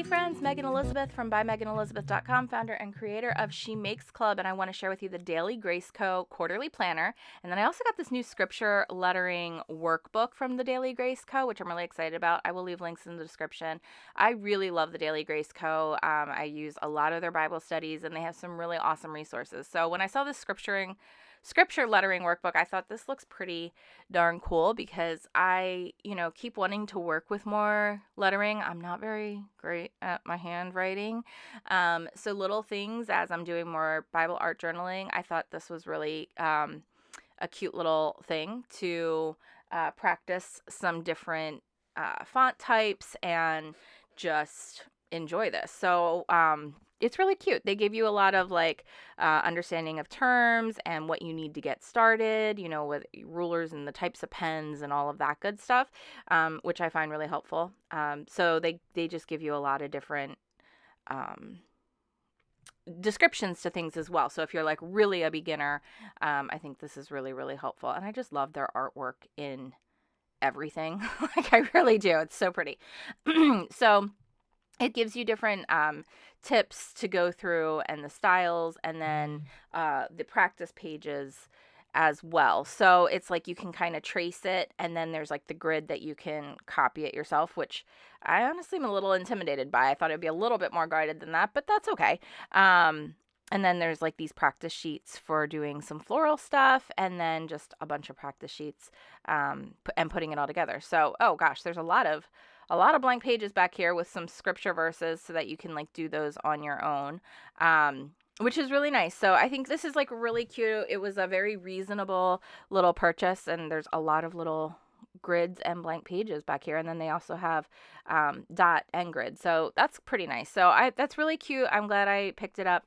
Hey friends, Megan Elizabeth from ByMeganElizabeth.com, founder and creator of She Makes Club, and I want to share with you the Daily Grace Co. Quarterly Planner. And then I also got this new scripture lettering workbook from the Daily Grace Co., which I'm really excited about. I will leave links in the description. I really love the Daily Grace Co. I use a lot of their Bible studies, and they have some really awesome resources. So when I saw this scripture lettering workbook, I thought this looks pretty darn cool because I, keep wanting to work with more lettering. I'm not very great at my handwriting. So little things as I'm doing more Bible art journaling, I thought this was really a cute little thing to practice some different font types and just enjoy this. So it's really cute. They give you a lot of understanding of terms and what you need to get started, with rulers and the types of pens and all of that good stuff, which I find really helpful. So they just give you a lot of different descriptions to things as well. So if you're like really a beginner, I think this is really, really helpful. And I just love their artwork in everything. I really do. It's so pretty. So it gives you different tips to go through and the styles, and then the practice pages as well. So it's like you can kind of trace it, and then there's like the grid that you can copy it yourself, which I honestly am a little intimidated by. I thought it'd be a little bit more guided than that, but that's okay. And then there's like these practice sheets for doing some floral stuff, and then just a bunch of practice sheets and putting it all together. So, oh gosh, there's a lot of blank pages back here with some scripture verses so that you can do those on your own, which is really nice. So I think this is really cute. It was a very reasonable little purchase, and there's a lot of little grids and blank pages back here. And then they also have dot and grid. So that's pretty nice. So that's really cute. I'm glad I picked it up.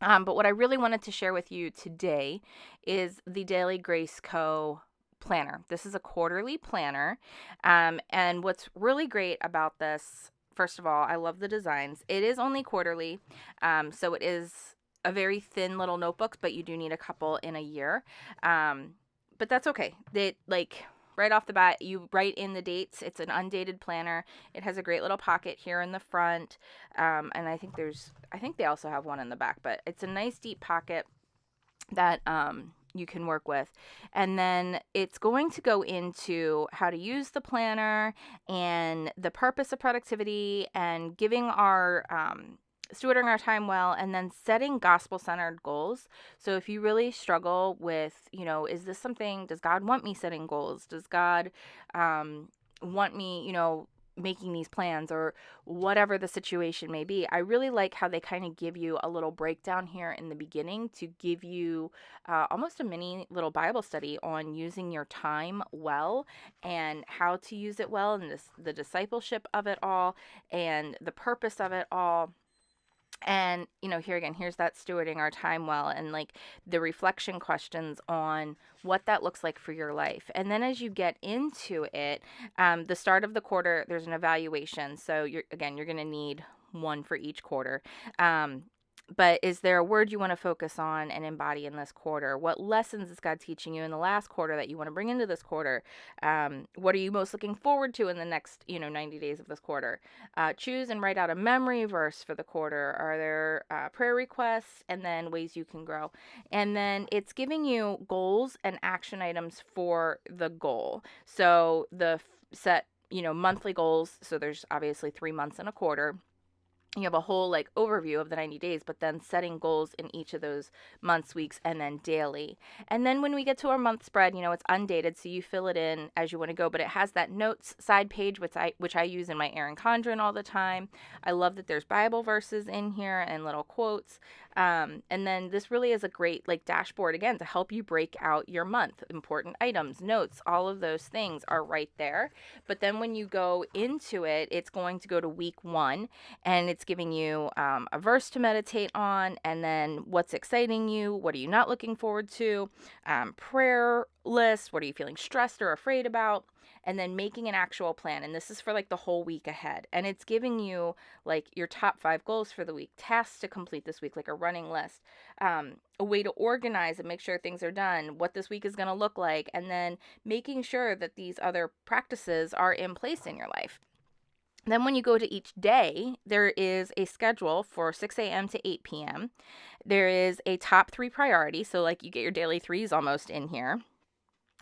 But what I really wanted to share with you today is the Daily Grace Co. planner. This is a quarterly planner. And what's really great about this, first of all, I love the designs. It is only quarterly. So it is a very thin little notebook, but you do need a couple in a year. But that's okay. Right off the bat, you write in the dates. It's an undated planner. It has a great little pocket here in the front. And I think they also have one in the back, but it's a nice deep pocket that you can work with. And then it's going to go into how to use the planner and the purpose of productivity and giving our stewarding our time well, and then setting gospel-centered goals. So if you really struggle with, is this something, does God want me setting goals? Does God want me, making these plans, or whatever the situation may be? I really like how they kind of give you a little breakdown here in the beginning to give you almost a mini little Bible study on using your time well and how to use it well, and the discipleship of it all and the purpose of it all. And, here again, here's that stewarding our time well, and the reflection questions on what that looks like for your life. And then as you get into it, the start of the quarter, there's an evaluation. So you're going to need one for each quarter. But is there a word you want to focus on and embody in this quarter? What lessons is God teaching you in the last quarter that you want to bring into this quarter? What are you most looking forward to in the next, 90 days of this quarter? Choose and write out a memory verse for the quarter. Are there prayer requests, and then ways you can grow? And then it's giving you goals and action items for the goal. So the set, monthly goals. So there's obviously 3 months in a quarter. You have a whole overview of the 90 days, but then setting goals in each of those months, weeks, and then daily. And then when we get to our month spread, it's undated, so you fill it in as you want to go, but it has that notes side page, which I use in my Erin Condren all the time. I love that there's Bible verses in here and little quotes. And then this really is a great dashboard, again, to help you break out your month. Important items, notes, all of those things are right there. But then when you go into it, it's going to go to week 1, and it's giving you a verse to meditate on, and then what's exciting you, what are you not looking forward to, prayer list, what are you feeling stressed or afraid about, and then making an actual plan. And this is for the whole week ahead. And it's giving you your top 5 goals for the week, tasks to complete this week, like a running list, a way to organize and make sure things are done, what this week is going to look like, and then making sure that these other practices are in place in your life. Then when you go to each day, there is a schedule for 6 a.m. to 8 p.m. There is a top 3 priority. So like you get your daily threes almost in here.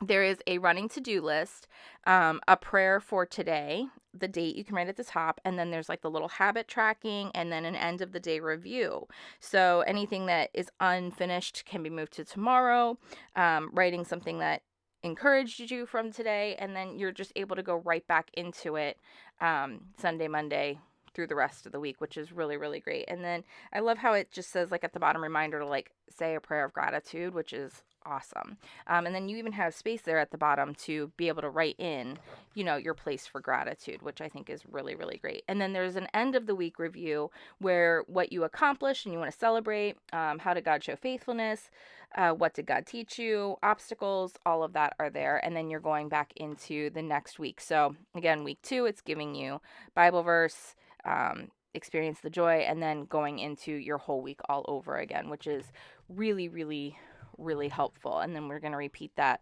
There is a running to-do list, a prayer for today, the date you can write at the top, and then there's like the little habit tracking, and then an end of the day review. So anything that is unfinished can be moved to tomorrow, writing something that encouraged you from today, and then you're just able to go right back into it Sunday, Monday, through the rest of the week, which is really, really great. And then I love how it just says like at the bottom reminder to like say a prayer of gratitude, which is awesome. And then you even have space there at the bottom to be able to write in, your place for gratitude, which I think is really, really great. And then there's an end of the week review where what you accomplished and you want to celebrate, how did God show faithfulness, what did God teach you, obstacles, all of that are there. And then you're going back into the next week. So again, week 2, it's giving you Bible verse, experience the joy, and then going into your whole week all over again, which is really, really, really helpful. And then we're going to repeat that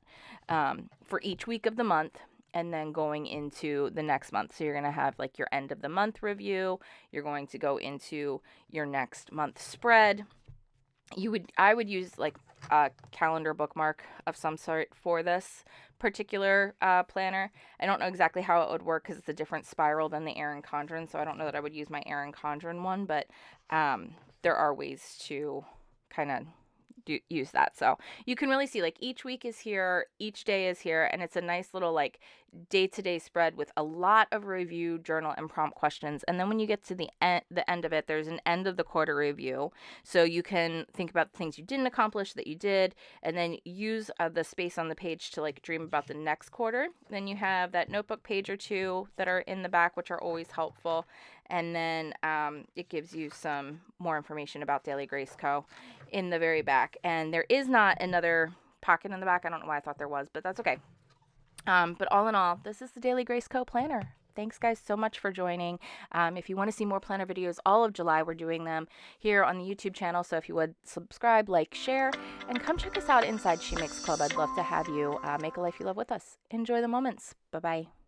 for each week of the month, and then going into the next month. So you're going to have like your end of the month review. You're going to go into your next month spread. I would use like a calendar bookmark of some sort for this particular planner. I don't know exactly how it would work because it's a different spiral than the Erin Condren, so I don't know that I would use my Erin Condren one, but there are ways to kind of use that. So you can really see like each week is here, each day is here, and it's a nice little like day-to-day spread with a lot of review, journal, and prompt questions. And then when you get to the end of it, there's an end of the quarter review. So you can think about the things you didn't accomplish that you did, and then use the space on the page to like dream about the next quarter. Then you have that notebook page or two that are in the back, which are always helpful. And then it gives you some more information about Daily Grace Co. in the very back. And there is not another pocket in the back. I don't know why I thought there was, but that's okay. But all in all, this is the Daily Grace Co. planner. Thanks, guys, so much for joining. If you want to see more planner videos all of July, we're doing them here on the YouTube channel. So if you would subscribe, like, share, and come check us out inside She Makes Club. I'd love to have you make a life you love with us. Enjoy the moments. Bye-bye.